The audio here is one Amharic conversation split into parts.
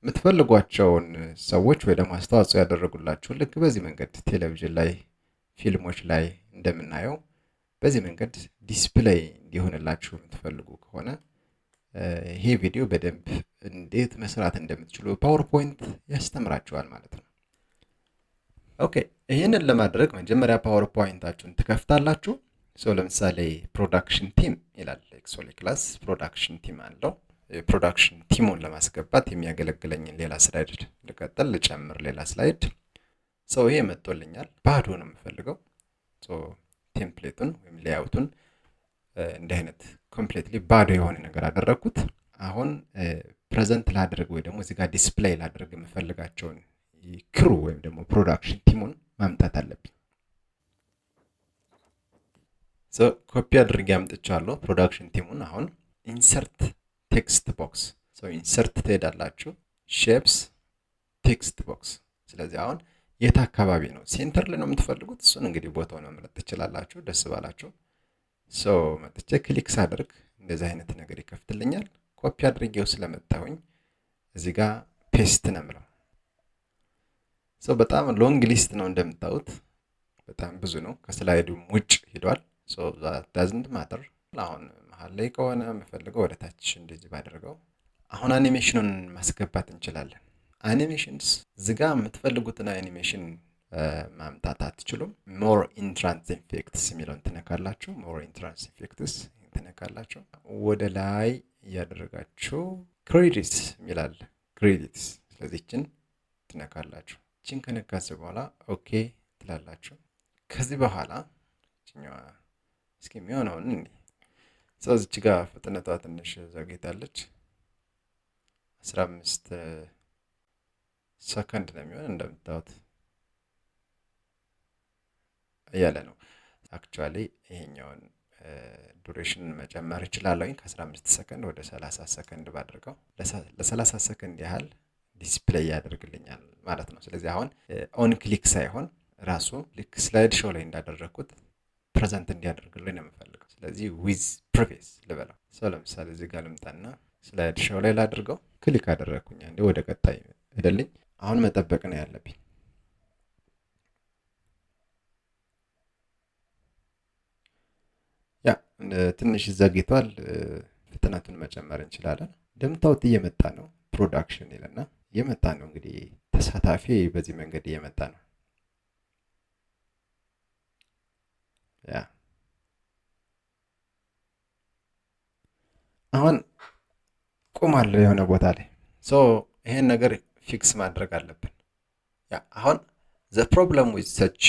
የምትፈልጓቸውን ሰዎች ወይ ደግሞ አስተዋጽኦ ያደረጉላችሁ ልክ በዚህ መንገድ ቴሌቪዥን ላይ ፊልሞች ላይ እንደምናየው በዚህ መንገድ ዲስፕሌይ እንዲሆንላችሁ የምትፈልጉ ከሆነ ይሄ ቪዲዮ በደንብ እንዴት መስራት እንደምትችሉ ፓወርፖይንት ያስተምራችኋል ማለት ነው። ኦኬ ይህንን ለማድረግ መጀመሪያ ፓወርፖይንታችሁን ትከፍታላችሁ። ለምሳሌ ፕሮዳክሽን ቲም ይላል ኤክሶሌ ክላስ ፕሮዳክሽን ቲም አለው። የፕሮዳክሽን ቲሙን ለማስገባት የሚያገለግለኝን ሌላ ስላይድ ልጨምር ሌላ ስላይድ። ይሄ መጥቶልኛል። ባዶ ነው የምፈልገው። ቴምፕሌቱን ወይም ሌአውቱን እንዲህ አይነት ኮምፕሊትሊ ባዶ የሆነ ነገር አደረግኩት። አሁን ፕሬዘንት ላድርግ ወይ ደግሞ እዚህ ጋር ዲስፕሌይ ላድርግ የምፈልጋቸውን ክሩ ወይም ደግሞ ፕሮዳክሽን ቲሙን ማምጣት አለብኝ። ኮፒ አድርጌ አምጥቻለሁ ፕሮዳክሽን ቲሙን። አሁን ኢንሰርት ቴክስት ቦክስ ኢንሰርት ትሄዳላችሁ፣ ሼፕስ ቴክስት ቦክስ። ስለዚህ አሁን የት አካባቢ ነው? ሴንተር ላይ ነው የምትፈልጉት? እሱን እንግዲህ ቦታውን መምረጥ ትችላላችሁ ደስ ባላችሁ። መጥቼ ክሊክ ሳደርግ እንደዚህ አይነት ነገር ይከፍትልኛል። ኮፒ አድርጌው ስለመጣሁኝ እዚህ ጋር ፔስት ነው የምለው። በጣም ሎንግ ሊስት ነው እንደምታዩት፣ በጣም ብዙ ነው። ከስላይዱም ውጭ ሄዷል። ዳዝንት ማተር። አሁን መሀል ላይ ከሆነ የምፈልገው ወደ ታች እንደዚህ ባደርገው አሁን አኒሜሽኑን ማስገባት እንችላለን። አኒሜሽንስ እዚህ ጋር የምትፈልጉትን አኒሜሽን ማምጣት አትችሉም። ሞር ኢንትራንስ ኢፌክትስ የሚለውን ትነካላችሁ። ሞር ኢንትራንስ ኢፌክትስ ትነካላችሁ። ወደ ላይ እያደረጋችሁ ክሬዲትስ የሚላል ክሬዲትስ፣ ስለዚህ ይችን ትነካላችሁ። ይችን ከነካችሁ በኋላ ኦኬ ትላላችሁ። ከዚህ በኋላ እኛዋ እስኪ የሚሆነውን እዚች ጋር ፍጥነቷ ትንሽ ዘግይታለች። 15 ሰከንድ ነው የሚሆን እንደምታዩት እያለ ነው። አክቹአሊ ይሄኛውን ዱሬሽን መጨመር እችላለሁ። ከ15 ሰከንድ ወደ 30 ሰከንድ ባድርገው ለ30 ሰከንድ ያህል ዲስፕሌይ ያደርግልኛል ማለት ነው። ስለዚህ አሁን ኦን ክሊክ ሳይሆን ራሱ ልክ ስላይድ ሾው ላይ እንዳደረኩት ፕሬዘንት እንዲያደርግልኝ ነው የምፈልገው። ስለዚህ ዊዝ ፕሪቪየስ ልበለው። ለምሳሌ እዚህ ጋር ልምጣና ስላይድ ሾው ላይ ላድርገው። ክሊክ አደረኩኝ አንዴ ወደ ቀጣይ ሄደልኝ። አሁን መጠበቅ ነው ያለብኝ። ትንሽ ዘግይቷል። ፍጥነቱን መጨመር እንችላለን። እንደምታዩት እየመጣ ነው። ፕሮዳክሽን ይለና እየመጣ ነው። እንግዲህ ተሳታፊ በዚህ መንገድ እየመጣ ነው። አሁን ቆማለሁ የሆነ ቦታ ላይ። ይሄን ነገር ፊክስ ማድረግ አለብን። አሁን the problem with such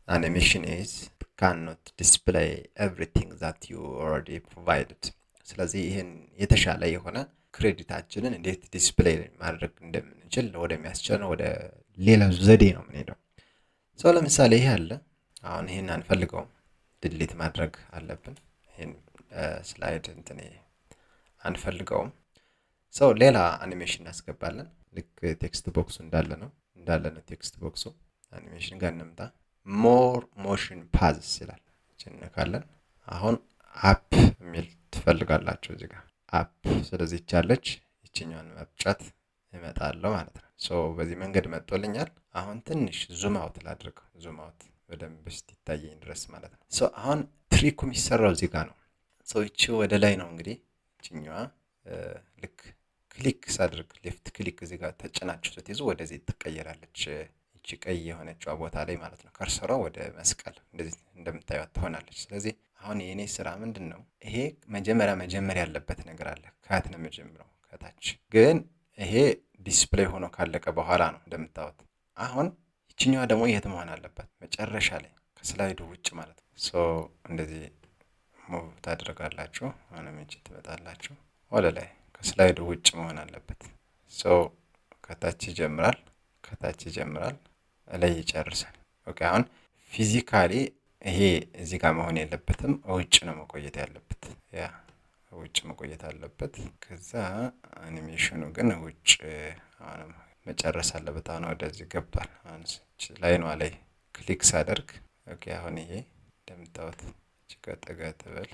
animation is cannot display everything that you already provided። ስለዚህ ይሄን የተሻለ የሆነ ክሬዲታችንን እንዴት ዲስፕሌይ ማድረግ እንደምንችል ወደሚያስችል ወደ ሌላ ዘዴ ነው የምንሄደው። ለምሳሌ ይሄ አለ። አሁን ይሄን አንፈልገውም፣ ዲሊት ማድረግ አለብን። ይሄን ስላይድ አንፈልገውም። ሌላ አኒሜሽን እናስገባለን። ልክ ቴክስት ቦክሱ እንዳለ ነው ቴክስት ቦክሱ። አኒሜሽን ጋር እንምጣ። ሞር ሞሽን ፓዝስ ይላል። እንነካለን። አሁን አፕ የሚል ትፈልጋላችሁ እዚህ ጋር አፕ። ስለዚህ ይቻለች ይችኛውን መጫት ይመጣል ማለት ነው። በዚህ መንገድ መጥቶልኛል። አሁን ትንሽ ዙም አውት ላድርገው። ዙም አውት በደንብ ይታየኝ ድረስ ማለት ነው። አሁን ትሪኩ የሚሰራው እዚህ ጋር ነው። ይቺ ወደ ላይ ነው እንግዲህ ይችኛዋ ልክ ክሊክ ሳድርግ ሌፍት ክሊክ እዚህ ጋር ተጭናችሁ ስትይዙ ወደዚህ ትቀየራለች። ይቺ ቀይ የሆነችው ቦታ ላይ ማለት ነው። ከርሰሯ ወደ መስቀል እንደዚህ እንደምታዩት ትሆናለች። ስለዚህ አሁን የኔ ስራ ምንድነው? ይሄ መጀመሪያ ያለበት ነገር አለ። ከት ነው የምጀምረው ከታች። ግን ይሄ ዲስፕሌይ ሆኖ ካለቀ በኋላ ነው እንደምታዩት። አሁን ይችኛዋ ደግሞ የት መሆን አለበት? መጨረሻ ላይ ከስላይዱ ውጭ ማለት ነው። እንደዚህ ሙቭ ታደርጋላችሁ። አሁንም እቺ ትመጣላችሁ ወደ ላይ። ከስላይዱ ውጭ መሆን አለበት። ከታች ይጀምራል ላይ ይጨርሳል። ኦኬ አሁን ፊዚካሊ ይሄ እዚህ ጋር መሆን የለበትም። ውጭ ነው መቆየት ያለበት። ውጭ መቆየት አለበት። ከዛ አኒሜሽኑ ግን ውጭ አሁንም መጨረስ አለበት። አሁን ወደዚህ ገብቷል። አሁን ላይኗ ላይ ክሊክ ሳደርግ ኦኬ አሁን ይሄ እንደምታዩት እጅግ ጠጋ ትበል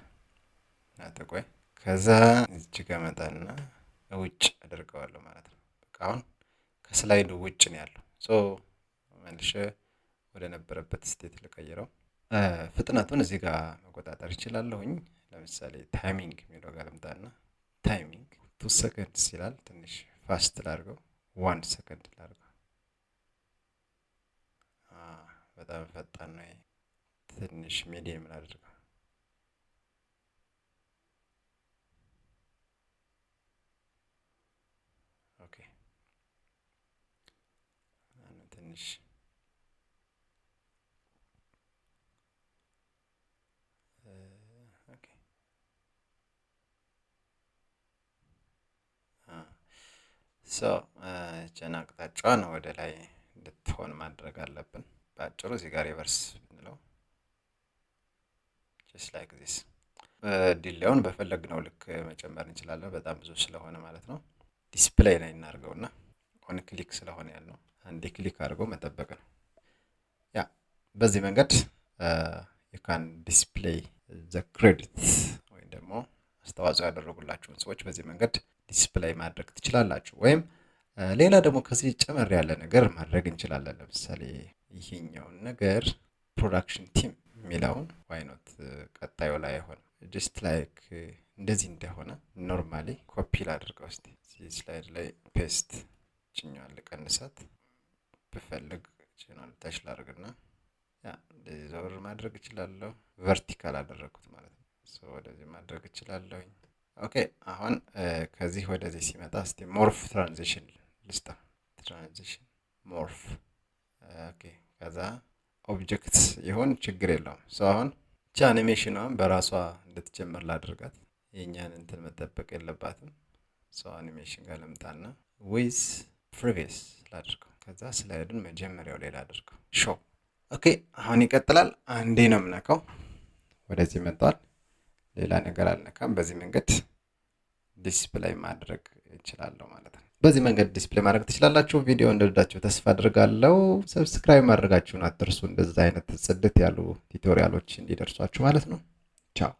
እና ተቆይ። ከዛ እዚህ ጋር መጣና ውጭ አደርገዋለሁ ማለት ነው። አሁን ከስላይዱ ውጭ ነው ያለው። ሶ መልሼ ወደ ነበረበት ስቴት ልቀይረው። ፍጥነቱን እዚህ ጋር መቆጣጠር ይችላለሁኝ። ለምሳሌ ታይሚንግ የሚለው ጋር ልምጣና ታይሚንግ 2 ሰከንድስ ይላል። ትንሽ ፋስት ላድርገው፣ 1 ሰከንድ ላድርገው። በጣም ፈጣን ነው። ትንሽ ሚዲየም ላድርገው። ኦኬ ትንሽ ጀና አቅጣጫዋን ወደ ላይ እንድትሆን ማድረግ አለብን። በአጭሩ እዚህ ጋር ሪቨርስ ብንለው just like this። ዲሌውን በፈለግነው ልክ መጨመር እንችላለን፣ በጣም ብዙ ስለሆነ ማለት ነው። ዲስፕሌይ ላይ እናድርገውና ኦን ክሊክ ስለሆነ ያለው አንዴ ክሊክ አድርጎ መጠበቅ ነው። ያ በዚህ መንገድ you can display the credits ወይም ደግሞ አስተዋጽኦ ያደረጉላችሁን ሰዎች በዚህ መንገድ ዲስፕሌይ ማድረግ ትችላላችሁ። ወይም ሌላ ደግሞ ከዚህ ጨመር ያለ ነገር ማድረግ እንችላለን። ለምሳሌ ይሄኛውን ነገር ፕሮዳክሽን ቲም የሚለውን ዋይ ኖት ቀጣዩ ላይ አይሆንም፣ ጀስት ላይክ እንደዚህ እንደሆነ ኖርማሊ ኮፒ ላድርገው። እስቲ እዚህ ስላይድ ላይ ፔስት ጭኛዋል፣ ልቀንሳት ብፈልግ ቻናል ታች ላድርግና ያ እንደዚህ ዞር ማድረግ እችላለሁ። ቨርቲካል አደረኩት ማለት ነው። ሶ ወደዚህ ማድረግ እችላለሁ። ኦኬ አሁን ከዚህ ወደዚህ ሲመጣ እስቲ ሞርፍ ትራንዚሽን ልስታ። ትራንዚሽን ሞርፍ። ኦኬ ከዛ ኦብጀክት ይሁን ችግር የለውም። ሶ አሁን እቺ አኒሜሽኗን በራሷ እንድትጀምር ላድርጋት። የኛን እንትን መጠበቅ የለባትም። ሶ አኒሜሽን ጋር ልምጣና ዊዝ ፕሪቪየስ ላድርገው። ከዛ ስላይዱን መጀመሪያው ላይ ላድርገው። ሾው። ኦኬ አሁን ይቀጥላል። አንዴ ነው የምነካው፣ ወደዚህ መጥቷል። ሌላ ነገር አልነካም። በዚህ መንገድ ዲስፕሌይ ማድረግ እንችላለን ማለት ነው። በዚህ መንገድ ዲስፕሌይ ማድረግ ትችላላችሁ። ቪዲዮ እንደወደዳችሁ ተስፋ አድርጋለሁ። ሰብስክራይብ ማድረጋችሁን አትርሱ። እንደዚህ አይነት ጽድት ያሉ ቱቶሪያሎች እንዲደርሷችሁ ማለት ነው። ቻው